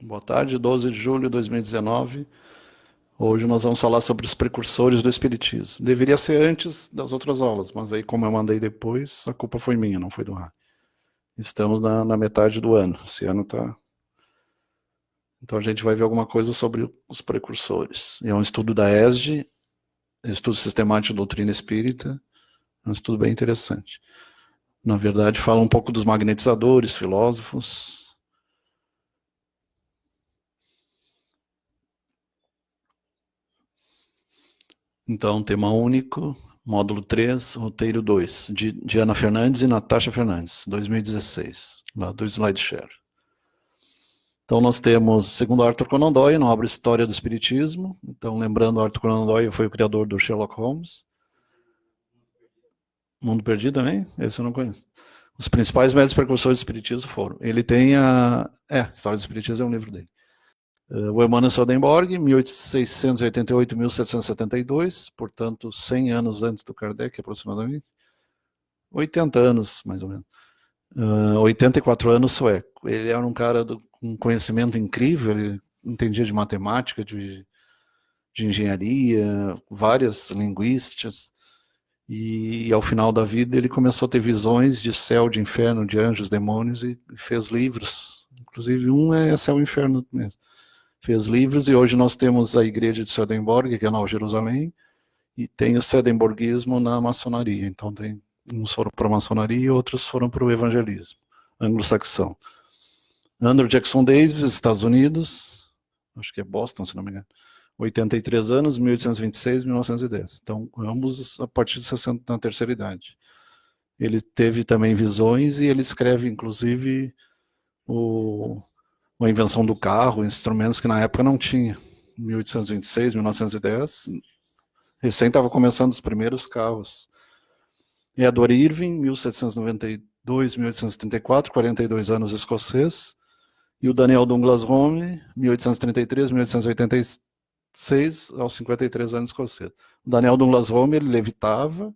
Boa tarde, 12 de julho de 2019. Hoje nós vamos falar sobre os precursores do Espiritismo. Deveria ser antes das outras aulas, mas aí, como eu mandei depois, a culpa foi minha, não foi do Ra. Estamos na metade do ano. Esse ano tá. Então a gente vai ver alguma coisa sobre os precursores. É um estudo da ESD, Estudo Sistemático de Doutrina Espírita. É um estudo bem interessante. Na verdade, fala um pouco dos magnetizadores, filósofos. Então, tema único, módulo 3, roteiro 2, de Ana Fernandes e Natasha Fernandes, 2016, lá do SlideShare. Então, nós temos, segundo Arthur Conan Doyle, na obra História do Espiritismo. Então, lembrando, Arthur Conan Doyle foi o criador do Sherlock Holmes. Mundo Perdido também? Esse eu não conheço. Os principais métodos precursores do Espiritismo foram. Ele tem a. História do Espiritismo é um livro dele. O Emmanuel Swedenborg, 1688-1772, portanto, 100 anos antes do Kardec, aproximadamente. 80 anos, mais ou menos. 84 anos sueco. Ele era um cara com um conhecimento incrível, ele entendia de matemática, de engenharia, várias linguísticas, e ao final da vida ele começou a ter visões de céu, de inferno, de anjos, demônios, e fez livros. Inclusive um é Céu e Inferno mesmo. Fez livros, e hoje nós temos a igreja de Swedenborg, que é Nova Jerusalém, e tem o Swedenborgismo na maçonaria. Então tem uns foram para a maçonaria e outros foram para o evangelismo anglo-saxão. Andrew Jackson Davis, Estados Unidos, acho que é Boston, se não me engano, 83 anos, 1826, 1910. Então, ambos a partir de 60, na terceira idade. Ele teve também visões e ele escreve, inclusive, a invenção do carro, instrumentos que na época não tinha. 1826, 1910, recém estava começando os primeiros carros. Edward Irving, 1792, 1834, 42 anos, escocês. E o Daniel Douglas Home, 1833, 1886, aos 53 anos, escocês. O Daniel Douglas Home, ele levitava,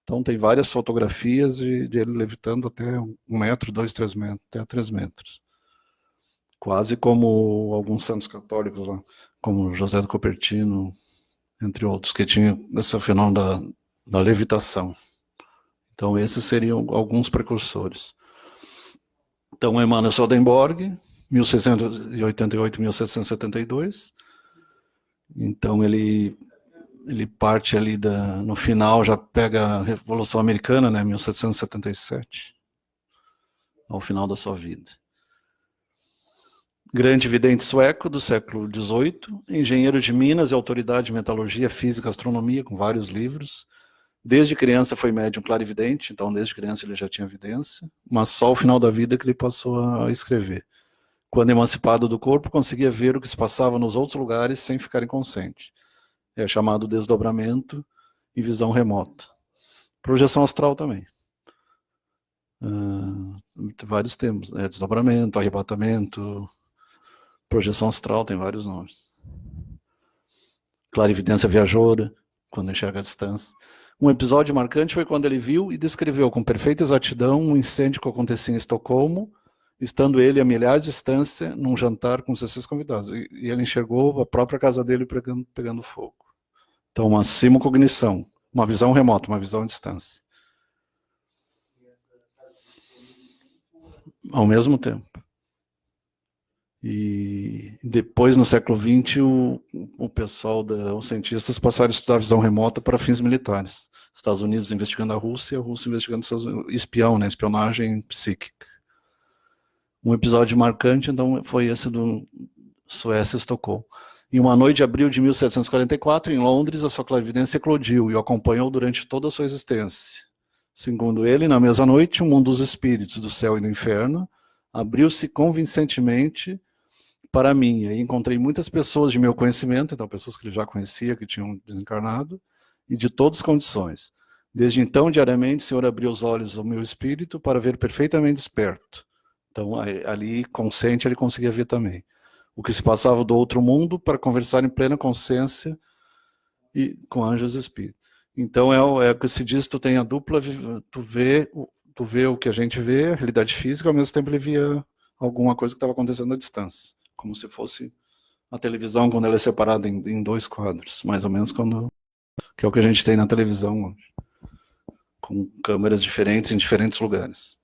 então tem várias fotografias de ele levitando até 1 metro, 2, 3 metros, até 3 metros. Quase como alguns santos católicos lá, como José do Cupertino, entre outros, que tinham esse fenômeno da levitação. Então, esses seriam alguns precursores. Então, Emmanuel Swedenborg, 1688, 1772. Então, ele parte ali no final, já pega a Revolução Americana, né, 1777, ao final da sua vida. Grande vidente sueco do século XVIII, engenheiro de minas e autoridade de metalurgia, física, astronomia, com vários livros. Desde criança foi médium clarividente, então desde criança ele já tinha evidência, mas só ao final da vida que ele passou a escrever. Quando emancipado do corpo, conseguia ver o que se passava nos outros lugares sem ficar inconsciente. É chamado desdobramento e visão remota. Projeção astral também. Vários termos, desdobramento, arrebatamento, projeção astral, tem vários nomes. Clarividência viajoura, quando enxerga a distância. Um episódio marcante foi quando ele viu e descreveu com perfeita exatidão um incêndio que acontecia em Estocolmo, estando ele a milhares de distância num jantar com 16 convidados. E ele enxergou a própria casa dele pegando fogo. Então, uma simulcognição, uma visão remota, uma visão à distância. Ao mesmo tempo. E depois, no século XX, o pessoal, os cientistas passaram a estudar a visão remota para fins militares. Estados Unidos investigando a Rússia investigando os Estados Unidos, espião, né, espionagem psíquica. Um episódio marcante, então, foi esse do Suécia-Estocolmo. Em uma noite de abril de 1744, em Londres, a sua clarividência eclodiu e o acompanhou durante toda a sua existência. Segundo ele, na mesma noite, o mundo dos espíritos, do céu e do inferno, abriu-se convincentemente para mim. Aí encontrei muitas pessoas de meu conhecimento, então pessoas que ele já conhecia, que tinham desencarnado, e de todas as condições. Desde então, diariamente, o Senhor abriu os olhos ao meu espírito para ver perfeitamente desperto. Então, ali, consciente, ele conseguia ver também o que se passava do outro mundo para conversar em plena consciência e com anjos e espíritos. Então, é o que se diz, tu tem a dupla, tu vê o que a gente vê, a realidade física, ao mesmo tempo ele via alguma coisa que estava acontecendo à distância, como se fosse a televisão quando ela é separada em 2 quadros, mais ou menos que é o que a gente tem na televisão hoje, com câmeras diferentes em diferentes lugares.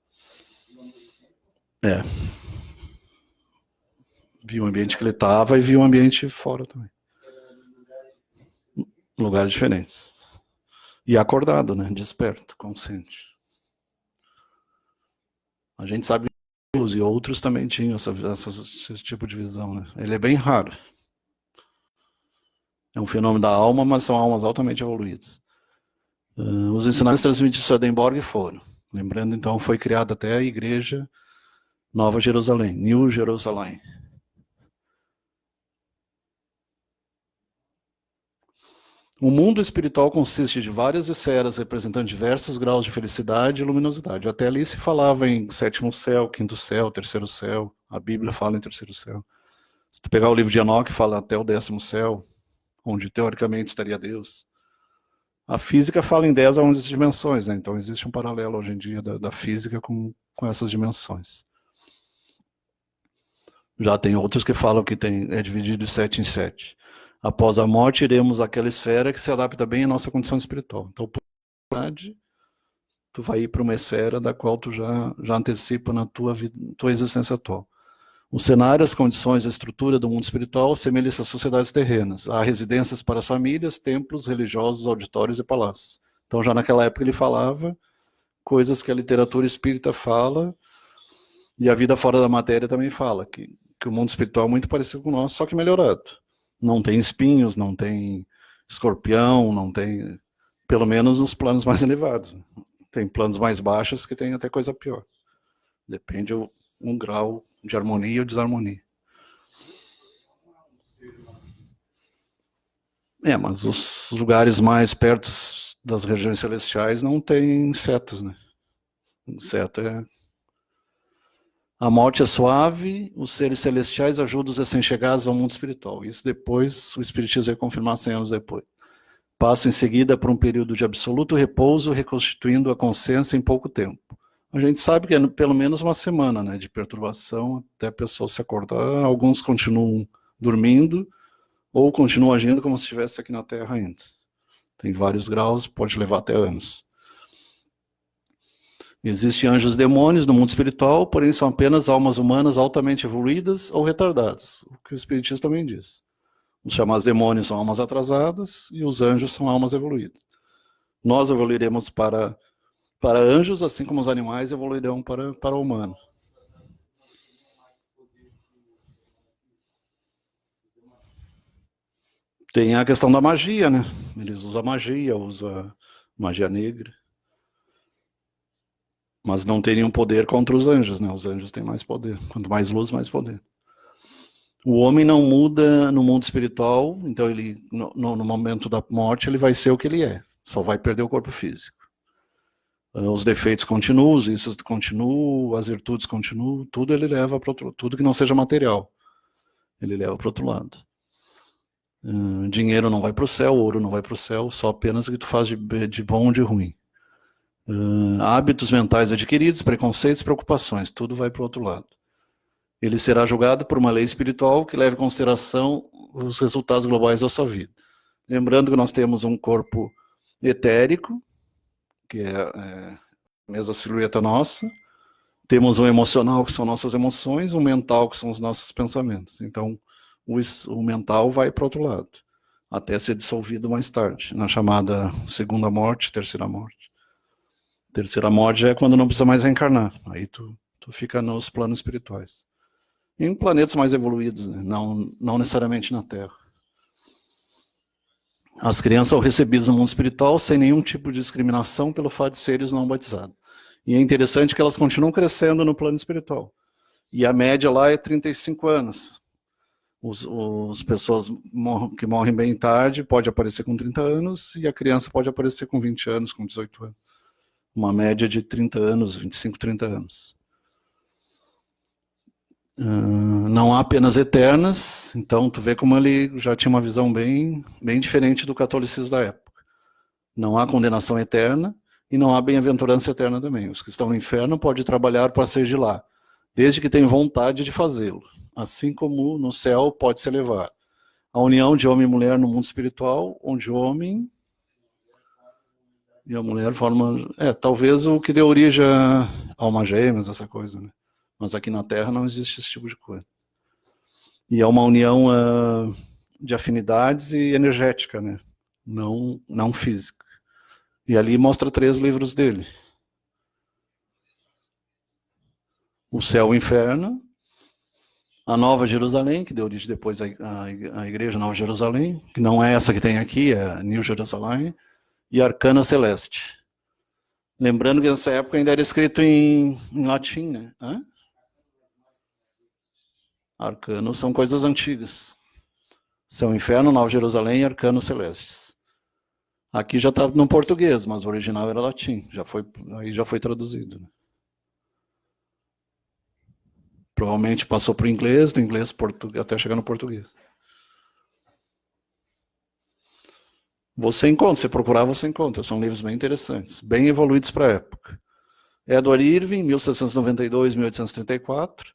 Viu o ambiente que ele estava e viu o ambiente fora também. Lugares diferentes. E acordado, né? Desperto, consciente. A gente sabe que uns e outros também tinham esse tipo de visão, né? Ele é bem raro. É um fenômeno da alma, mas são almas altamente evoluídas. Os ensinamentos transmitidos em Swedenborg foram. Lembrando, então, foi criada até a Igreja Nova Jerusalém, New Jerusalem. O mundo espiritual consiste de várias esferas representando diversos graus de felicidade e luminosidade. Até ali se falava em 7º céu, 5º céu, 3º céu. A Bíblia fala em 3º céu. Se tu pegar o livro de Enoque, fala até o 10º céu, onde teoricamente estaria Deus. A física fala em 10 a 11 dimensões, né? Então existe um paralelo hoje em dia da física com essas dimensões. Já tem outros que falam que é dividido de 7 em 7. Após a morte, iremos àquela esfera que se adapta bem à nossa condição espiritual. Então, por verdade, tu vai ir para uma esfera da qual tu já antecipa na tua existência atual. O cenário, as condições, a estrutura do mundo espiritual semelha-se às sociedades terrenas. Há residências para as famílias, templos religiosos, auditórios e palácios. Então, já naquela época ele falava coisas que a literatura espírita fala, e a vida fora da matéria também fala, que o mundo espiritual é muito parecido com o nosso, só que melhorado. Não tem espinhos, não tem escorpião, não tem, pelo menos nos planos mais elevados. Tem planos mais baixos que tem até coisa pior. Depende um grau de harmonia ou desarmonia. Mas os lugares mais perto das regiões celestiais não tem insetos, né? Inseto é... A morte é suave, os seres celestiais ajudam os recém-chegados ao mundo espiritual. Isso depois, o Espiritismo vai confirmar 100 anos depois. Passa em seguida por um período de absoluto repouso, reconstituindo a consciência em pouco tempo. A gente sabe que é pelo menos uma semana, né, de perturbação até a pessoa se acordar. Alguns continuam dormindo ou continuam agindo como se estivesse aqui na Terra ainda. Tem vários graus, pode levar até anos. Existem anjos e demônios no mundo espiritual, porém são apenas almas humanas altamente evoluídas ou retardadas, o que o Espiritismo também diz. Os chamados demônios são almas atrasadas e os anjos são almas evoluídas. Nós evoluiremos para anjos, assim como os animais evoluirão para humanos. Tem a questão da magia, né? Eles usam magia, usam magia negra. Mas não tem nenhum poder contra os anjos, né? Os anjos têm mais poder. Quanto mais luz, mais poder. O homem não muda no mundo espiritual, então ele, no momento da morte, ele vai ser o que ele é. Só vai perder o corpo físico. Os defeitos continuam, os vícios continuam, as virtudes continuam, tudo ele leva para outro lado. Tudo que não seja material, ele leva para o outro lado. Dinheiro não vai para o céu, ouro não vai para o céu, só apenas o que tu faz de bom ou de ruim. Hábitos mentais adquiridos, preconceitos, preocupações, tudo vai para o outro lado. Ele será julgado por uma lei espiritual que leve em consideração os resultados globais da sua vida. Lembrando que nós temos um corpo etérico, que é a mesma silhueta nossa, temos um emocional, que são nossas emoções, um mental, que são os nossos pensamentos. Então, o mental vai para o outro lado, até ser dissolvido mais tarde, na chamada segunda morte, terceira morte. Terceira morte é quando não precisa mais reencarnar. Aí tu fica nos planos espirituais. Em planetas mais evoluídos, né? Não necessariamente na Terra. As crianças são recebidas no mundo espiritual sem nenhum tipo de discriminação pelo fato de serem não batizados. E é interessante que elas continuam crescendo no plano espiritual. E a média lá é 35 anos. As pessoas que morrem bem tarde pode aparecer com 30 anos e a criança pode aparecer com 20 anos, com 18 anos. Uma média de 30 anos, 25, 30 anos. Não há penas eternas, então tu vê como ele já tinha uma visão bem diferente do catolicismo da época. Não há condenação eterna e não há bem-aventurança eterna também. Os que estão no inferno podem trabalhar para sair de lá, desde que tenham vontade de fazê-lo. assim como no céu pode se elevar. A união de homem e mulher no mundo espiritual, onde o homem e a mulher formam... talvez o que deu origem a almas gêmeas, essa coisa, né? Mas aqui na Terra não existe esse tipo de coisa. E é uma união de afinidades e energética, né? Não física. E ali mostra 3 livros dele. O Céu e o Inferno, a Nova Jerusalém, que deu origem depois à Igreja Nova Jerusalém, que não é essa que tem aqui, é a New Jerusalem, e Arcana Celeste. Lembrando que nessa época ainda era escrito em latim, né? Arcanos são coisas antigas. Céu e Inferno, Nova Jerusalém e Arcanos Celestes. Aqui já está no português, mas o original era latim, aí já foi traduzido. Né? Provavelmente passou para o inglês, do inglês até chegar no português. Você encontra, se procurar, você encontra. São livros bem interessantes, bem evoluídos para a época. Edward Irving, 1792-1834,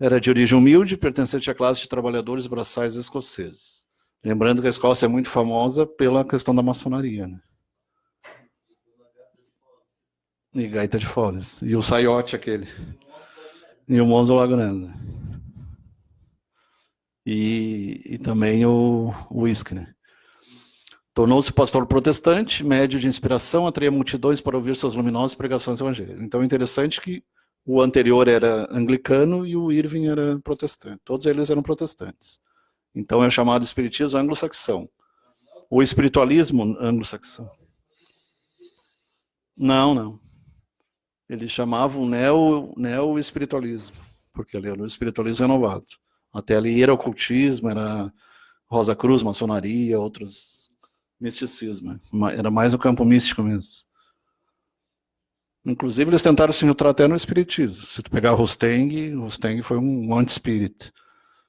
era de origem humilde, pertencente à classe de trabalhadores braçais escoceses. Lembrando que a Escócia é muito famosa pela questão da maçonaria, né? E gaita de foles. E o saiote aquele. E o monstro do Lago Ness. E também o whisky, né? Tornou-se pastor protestante, médio de inspiração, atraía multidões para ouvir suas luminosas pregações evangélicas. Então é interessante que o anterior era anglicano e o Irving era protestante. Todos eles eram protestantes. Então é chamado espiritismo anglo-saxão. O espiritualismo anglo-saxão. Não. Eles chamavam neo-espiritualismo, porque ali era o espiritualismo renovado. Até ali era ocultismo, era Rosa Cruz, maçonaria, outros misticismo. Era mais o campo místico mesmo. Inclusive, eles tentaram se infiltrar até no espiritismo. Se tu pegar Rusteng foi um anti-espírita.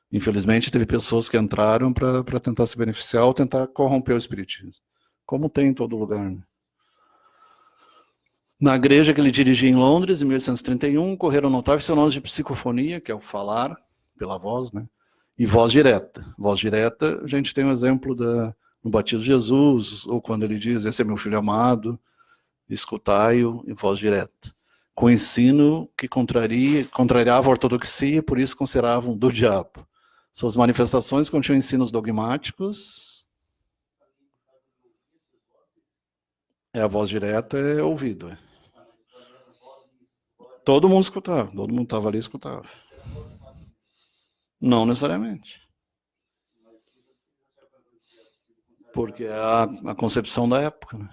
Infelizmente, teve pessoas que entraram para tentar se beneficiar ou tentar corromper o espiritismo. Como tem em todo lugar, né? Na igreja que ele dirigia em Londres, em 1831, correram notáveis fenômenos de psicofonia, que é o falar pela voz, né? E voz direta. Voz direta, a gente tem um exemplo no batismo de Jesus, ou quando ele diz, esse é meu filho amado, escutai-o em voz direta. Com ensino que contrariava a ortodoxia e por isso consideravam do diabo. Suas manifestações continham ensinos dogmáticos. A voz direta é ouvido. Todo mundo escutava, todo mundo estava ali e escutava. Não necessariamente. Porque é a concepção da época, né?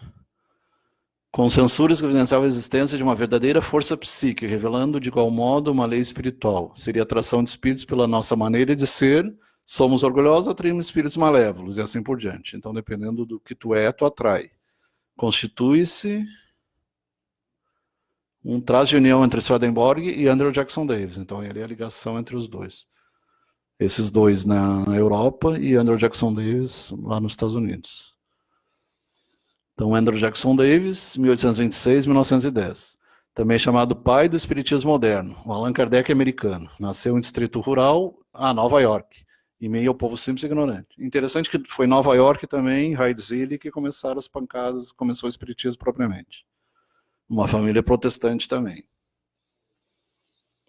Com censuras que evidenciavam a existência de uma verdadeira força psíquica, revelando de igual modo uma lei espiritual. Seria atração de espíritos pela nossa maneira de ser, somos orgulhosos, atraímos espíritos malévolos, e assim por diante. Então, dependendo do que tu atrai. Constitui-se um traço de união entre Swedenborg e Andrew Jackson Davis. Então, ele é a ligação entre os dois. Esses dois na Europa e Andrew Jackson Davis lá nos Estados Unidos. Então, Andrew Jackson Davis, 1826-1910. Também chamado pai do espiritismo moderno, o Allan Kardec americano. Nasceu em distrito rural, Nova York, em meio ao povo simples e ignorante. Interessante que foi Nova York também, Raidzile, que começaram as pancadas, começou o espiritismo propriamente. Uma família protestante também.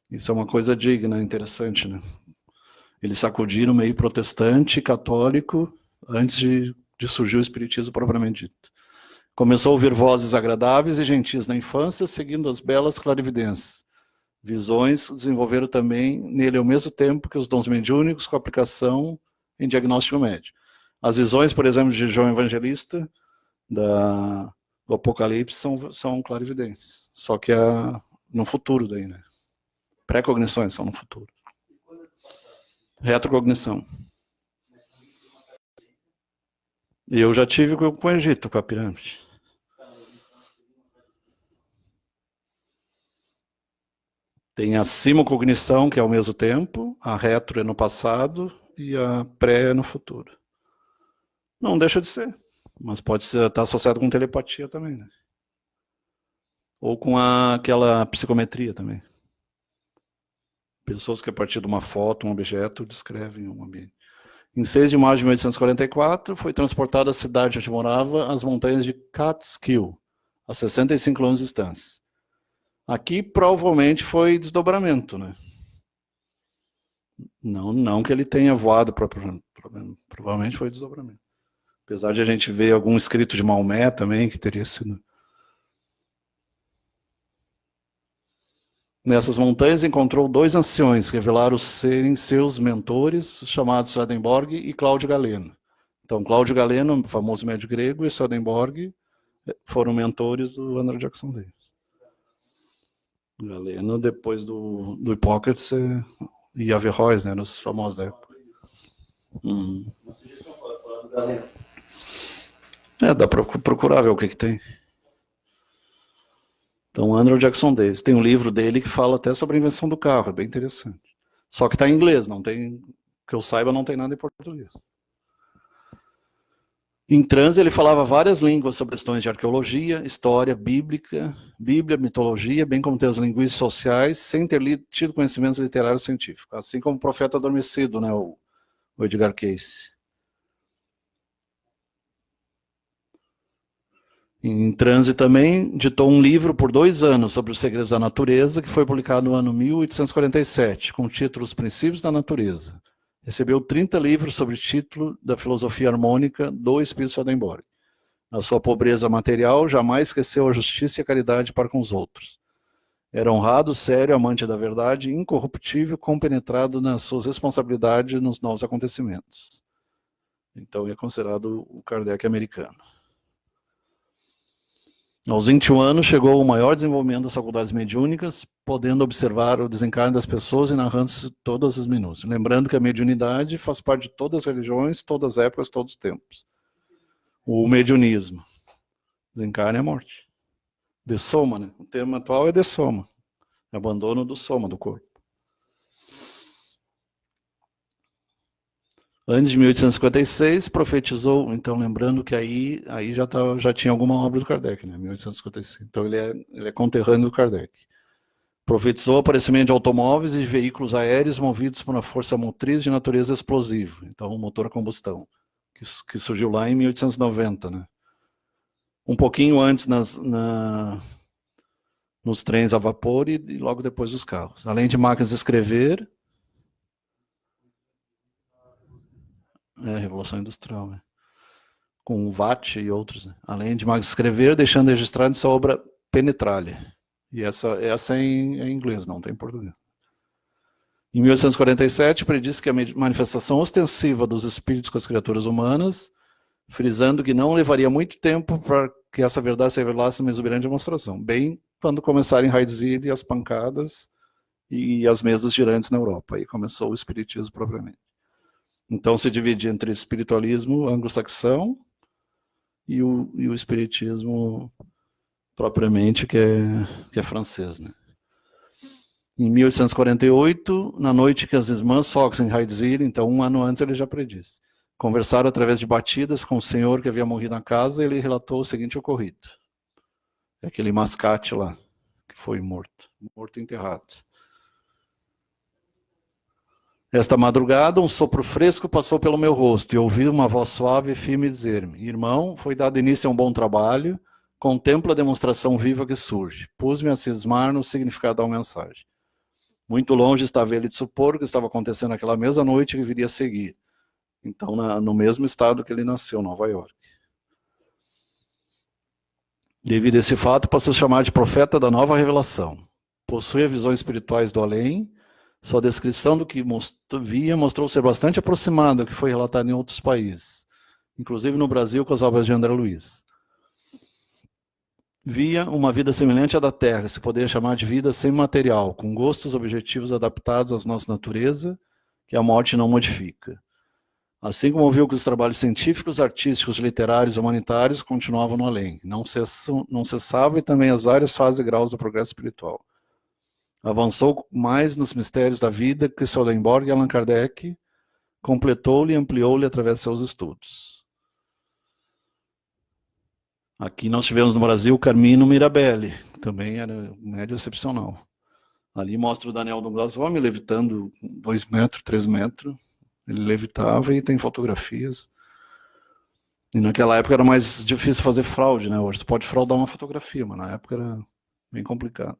Isso é uma coisa digna, interessante, né? Eles sacudiram o meio protestante e católico antes de surgir o espiritismo propriamente dito. Começou a ouvir vozes agradáveis e gentis na infância, seguindo as belas clarividências. Visões desenvolveram também nele ao mesmo tempo que os dons mediúnicos com aplicação em diagnóstico médico. As visões, por exemplo, de João Evangelista, do Apocalipse, são clarividências. Só que no futuro daí, né? Pré-cognições são no futuro. Retrocognição. E eu já tive com o Egito, com a pirâmide. Tem a simocognição, que é ao mesmo tempo, a retro é no passado e a pré é no futuro. Não deixa de ser, mas pode estar associado com telepatia também, né? Ou com aquela psicometria também. Pessoas que a partir de uma foto, um objeto, descrevem um ambiente. Em 6 de maio de 1844, foi transportada da cidade onde morava às montanhas de Catskill, a 65 km de distância. Aqui provavelmente foi desdobramento, né? Não que ele tenha voado, provavelmente foi desdobramento. Apesar de a gente ver algum escrito de Maomé também, que teria sido. Nessas montanhas encontrou 2 anciões que revelaram serem seus mentores, chamados Swedenborg e Cláudio Galeno. Então, Cláudio Galeno, famoso médico grego, e Swedenborg foram mentores do Andrew Jackson Davis. Galeno, depois do Hipócrates e Averroes, né, nos famosos da época. Dá para procurar ver o que tem. Então, Andrew Jackson Davis. Tem um livro dele que fala até sobre a invenção do carro, é bem interessante. Só que está em inglês, não tem, que eu saiba, não tem nada em português. Em transe, ele falava várias línguas sobre questões de arqueologia, história, Bíblia, mitologia, bem como temas linguísticos sociais, sem ter tido conhecimentos literários científicos. Assim como o Profeta Adormecido, né, o Edgar Cayce. Em transe também, ditou um livro por 2 anos sobre os segredos da natureza, que foi publicado no ano 1847, com o título Os Princípios da Natureza. Recebeu 30 livros sobre o título da filosofia harmônica do Espírito Swedenborg. Na sua pobreza material, jamais esqueceu a justiça e a caridade para com os outros. Era honrado, sério, amante da verdade, incorruptível, compenetrado nas suas responsabilidades nos novos acontecimentos. Então, é considerado o Kardec americano. Aos 21 anos, chegou o maior desenvolvimento das faculdades mediúnicas, podendo observar o desencarne das pessoas e narrando-se todas as minúcias. Lembrando que a mediunidade faz parte de todas as religiões, todas as épocas, todos os tempos. O mediunismo. Desencarne é a morte. De soma, né? O termo atual é de soma. Abandono do soma, do corpo. Antes de 1856, profetizou, então lembrando que aí já tinha alguma obra do Kardec, né? 1856. Então ele é conterrâneo do Kardec. Profetizou o aparecimento de automóveis e de veículos aéreos movidos por uma força motriz de natureza explosiva, então um motor a combustão, que surgiu lá em 1890, né? Um pouquinho antes nos trens a vapor e logo depois dos carros. Além de máquinas de escrever, Revolução Industrial, né? Com o Watt e outros, né? Além de máquinas de escrever, deixando registrado em sua obra Penetralia. E essa é em inglês, não tem em português. Em 1847, predisse que a manifestação ostensiva dos espíritos com as criaturas humanas, frisando que não levaria muito tempo para que essa verdade se revelasse numa exuberante demonstração, bem quando começarem Heidsiehl e as pancadas e as mesas girantes na Europa. Aí começou o espiritismo propriamente. Então se divide entre espiritualismo anglo-saxão e o espiritismo propriamente, que é francês, né? Em 1848, na noite que as irmãs Fox em Heidsiehl, então 1 ano antes ele já predisse, conversaram através de batidas com o senhor que havia morrido na casa, e ele relatou o seguinte ocorrido. É aquele mascate lá, que foi morto e enterrado. Esta madrugada, um sopro fresco passou pelo meu rosto e ouvi uma voz suave e firme dizer-me: irmão, foi dado início a um bom trabalho, contempla a demonstração viva que surge. Pus-me a cismar no significado da mensagem. Muito longe estava ele de supor o que estava acontecendo naquela mesma noite que viria a seguir. Então, no mesmo estado que ele nasceu, Nova York. Devido a esse fato, passou a chamar de profeta da nova revelação. Possui visões espirituais do além. Sua descrição do que via mostrou ser bastante aproximada do que foi relatado em outros países, inclusive no Brasil com as obras de André Luiz. Via uma vida semelhante à da Terra, se poderia chamar de vida semimaterial, com gostos objetivos adaptados à nossa natureza, que a morte não modifica. Assim como viu que os trabalhos científicos, artísticos, literários e humanitários continuavam no além, não cessavam, e também as várias fases e graus do progresso espiritual. Avançou mais nos mistérios da vida que Swedenborg e Allan Kardec, completou-lhe e ampliou-lhe através de seus estudos. Aqui nós tivemos no Brasil Carmino Mirabelli, que também era um médium excepcional. Ali mostra o Daniel Douglas Home levitando 2 metros, 3 metros. Ele levitava e tem fotografias. E naquela época era mais difícil fazer fraude, né? Hoje tu pode fraudar uma fotografia, mas na época era bem complicado.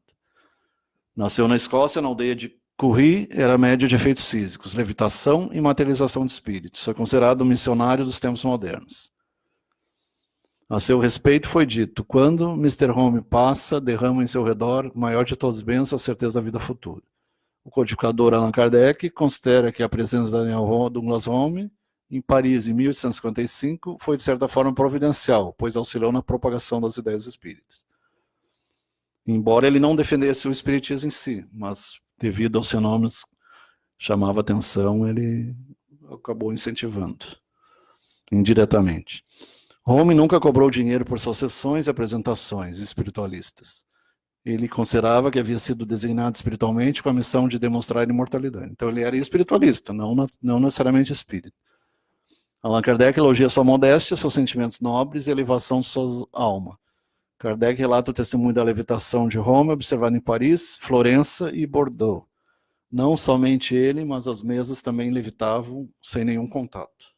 Nasceu na Escócia, na aldeia de Curry, era médio de efeitos físicos, levitação e materialização de espíritos. Foi considerado um missionário dos tempos modernos. A seu respeito foi dito: quando Mr. Home passa, derrama em seu redor, maior de todas as bênçãos, a certeza da vida futura. O codificador Allan Kardec considera que a presença de Daniel Douglas Home em Paris, em 1855, foi de certa forma providencial, pois auxiliou na propagação das ideias espíritas. Embora ele não defendesse o espiritismo em si, mas devido aos fenômenos que chamava atenção, ele acabou incentivando, indiretamente. Home nunca cobrou dinheiro por suas sessões e apresentações espiritualistas. Ele considerava que havia sido designado espiritualmente com a missão de demonstrar a imortalidade. Então ele era espiritualista, não necessariamente espírita. Allan Kardec elogia sua modéstia, seus sentimentos nobres e a elevação de sua alma. Kardec relata o testemunho da levitação de Home, observado em Paris, Florença e Bordeaux. Não somente ele, mas as mesas também levitavam sem nenhum contato.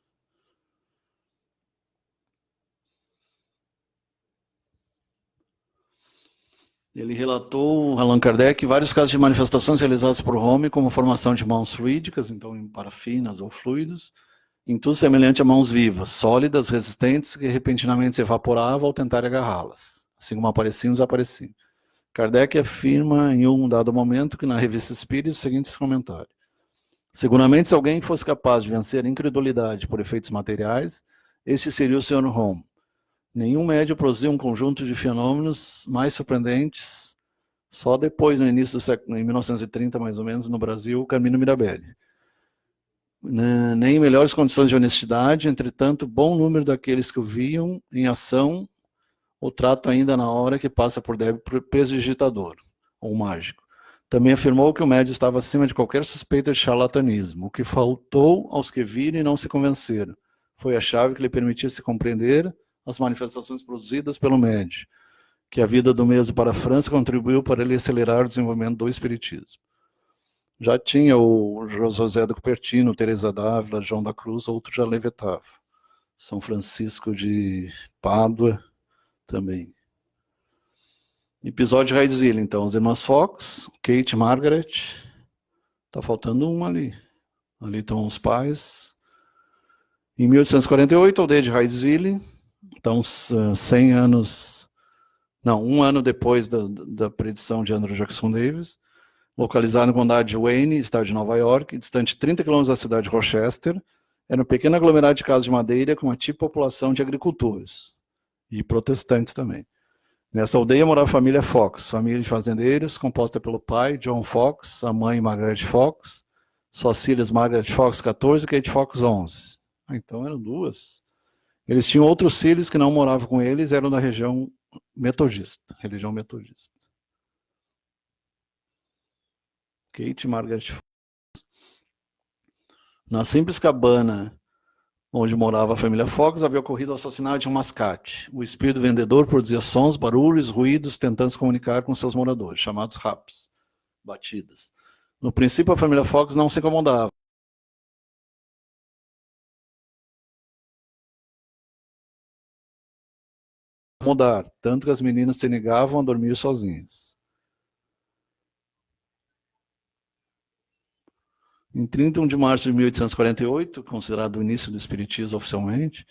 Ele relatou, Allan Kardec, vários casos de manifestações realizadas por Home, como formação de mãos fluídicas, então em parafinas ou fluidos, em tudo semelhante a mãos vivas, sólidas, resistentes, que repentinamente se evaporavam ao tentar agarrá-las, assim como apareciam e desapareciam. Kardec afirma em um dado momento que na revista Espírita os seguintes comentários: seguramente se alguém fosse capaz de vencer a incredulidade por efeitos materiais, este seria o Sr. Home. Nenhum médium produziu um conjunto de fenômenos mais surpreendentes só depois, no início do século, em 1930 mais ou menos, no Brasil, Carmino Mirabelli. Nem em melhores condições de honestidade, entretanto, bom número daqueles que o viam em ação o trato ainda na hora que passa por débito prestidigitador, ou mágico. Também afirmou que o médium estava acima de qualquer suspeita de charlatanismo. O que faltou aos que viram e não se convenceram foi a chave que lhe permitisse compreender as manifestações produzidas pelo médium, que a vida do mesmo para a França contribuiu para ele acelerar o desenvolvimento do espiritismo. Já tinha o José do Cupertino, Teresa d'Ávila, João da Cruz, outro já levitava. São Francisco de Pádua também. Episódio Raidzilla, então, as irmãs Fox, Kate e Margaret. Tá faltando uma ali. Ali estão os pais. Em 1848, aldeia de Raidzilla. Então, 100 anos... Não, um ano depois da predição de Andrew Jackson Davis. Localizado no condado de Wayne, estado de Nova York, distante 30 quilômetros da cidade de Rochester. Era um pequeno aglomerado de casas de madeira com uma típica população de agricultores. E protestantes também. Nessa aldeia morava a família Fox, família de fazendeiros, composta pelo pai, John Fox, a mãe, Margaret Fox, suas filhas, Margaret Fox, 14, e Kate Fox, 11. Então eram duas. Eles tinham outros filhos que não moravam com eles, eram da região metodista, religião metodista. Kate e Margaret Fox. Na simples cabana onde morava a família Fox, havia ocorrido o assassinato de um mascate. O espírito vendedor produzia sons, barulhos, ruídos, tentando se comunicar com seus moradores, chamados raps, batidas. No princípio, a família Fox não se incomodava. Tanto que as meninas se negavam a dormir sozinhas. Em 31 de março de 1848, considerado o início do espiritismo oficialmente,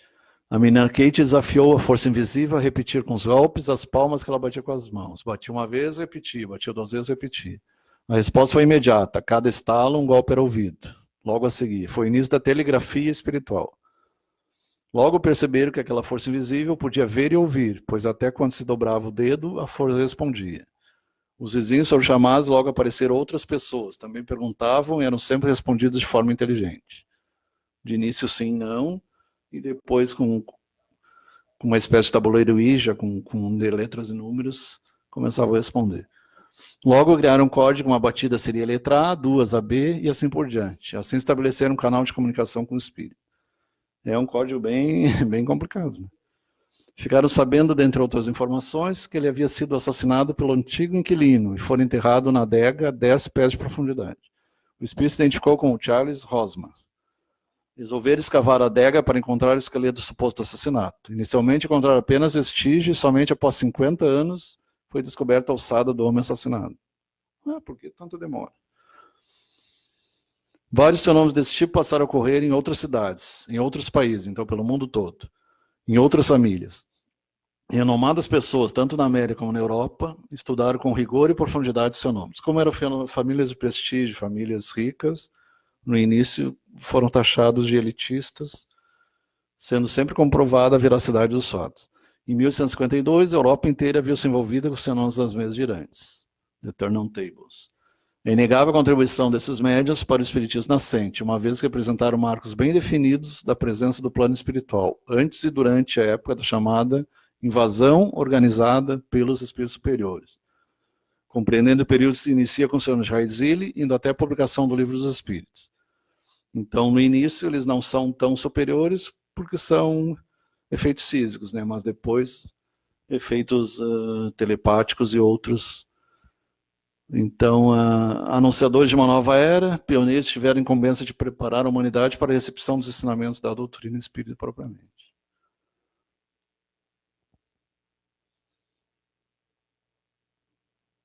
a menina Kate desafiou a força invisível a repetir com os golpes as palmas que ela batia com as mãos. Batia uma vez, repetia. Batia 2 vezes, repetia. A resposta foi imediata. A cada estalo, um golpe era ouvido. Logo a seguir, foi o início da telegrafia espiritual. Logo perceberam que aquela força invisível podia ver e ouvir, pois até quando se dobrava o dedo, a força respondia. Os vizinhos foram chamados, logo apareceram outras pessoas. Também perguntavam e eram sempre respondidos de forma inteligente. De início, sim, não. E depois, com uma espécie de tabuleiro Ouija, com letras e números, começavam a responder. Logo criaram um código, uma batida seria a letra A, 2 a B e assim por diante. Assim estabeleceram um canal de comunicação com o espírito. É um código bem complicado. Né? Ficaram sabendo, dentre outras informações, que ele havia sido assassinado pelo antigo inquilino e foi enterrado na adega a 10 pés de profundidade. O espírito se identificou com o Charles Rosman. Resolveram escavar a adega para encontrar o esqueleto do suposto assassinato. Inicialmente encontraram apenas vestígios e somente após 50 anos foi descoberta a ossada do homem assassinado. Por que tanta demora? Vários fenômenos desse tipo passaram a ocorrer em outras cidades, em outros países, então pelo mundo todo, em outras famílias. Renomadas pessoas, tanto na América como na Europa, estudaram com rigor e profundidade os fenômenos. Como eram famílias de prestígio, famílias ricas, no início foram taxados de elitistas, sendo sempre comprovada a veracidade dos fatos. Em 1852, a Europa inteira viu-se envolvida com os fenômenos das mesas girantes, The Turntables. É inegável a contribuição desses médiuns para o espiritismo nascente, uma vez que apresentaram marcos bem definidos da presença do plano espiritual, antes e durante a época da chamada invasão organizada pelos espíritos superiores, compreendendo o período que se inicia com o Senhor Jaizili, indo até a publicação do Livro dos Espíritos. Então, no início, eles não são tão superiores, porque são efeitos físicos, né? Mas depois, efeitos telepáticos e outros. Então, anunciadores de uma nova era, pioneiros tiveram a incumbência de preparar a humanidade para a recepção dos ensinamentos da doutrina espírita propriamente.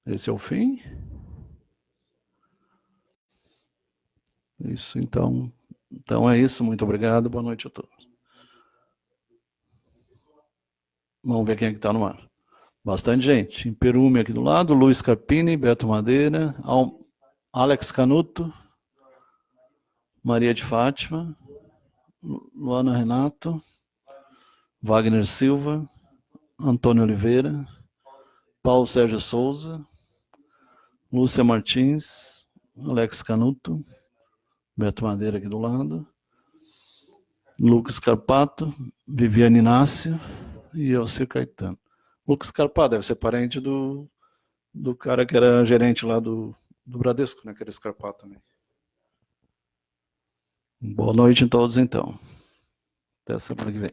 Esse é o fim? Isso, então é isso. Muito obrigado. Boa noite a todos. Vamos ver quem é que está no ar. Bastante gente. Imperume aqui do lado, Luiz Carpini, Beto Madeira, Alex Canuto, Maria de Fátima, Luana Renato, Wagner Silva, Antônio Oliveira, Paulo Sérgio Souza, Lúcia Martins, Alex Canuto, Beto Madeira aqui do lado, Lucas Carpato, Viviane Inácio e Elcir Caetano. Lucas Carpato deve ser parente do cara que era gerente lá do Bradesco, né? Que era Scarpato também. Boa noite a todos, então. Até a semana que vem.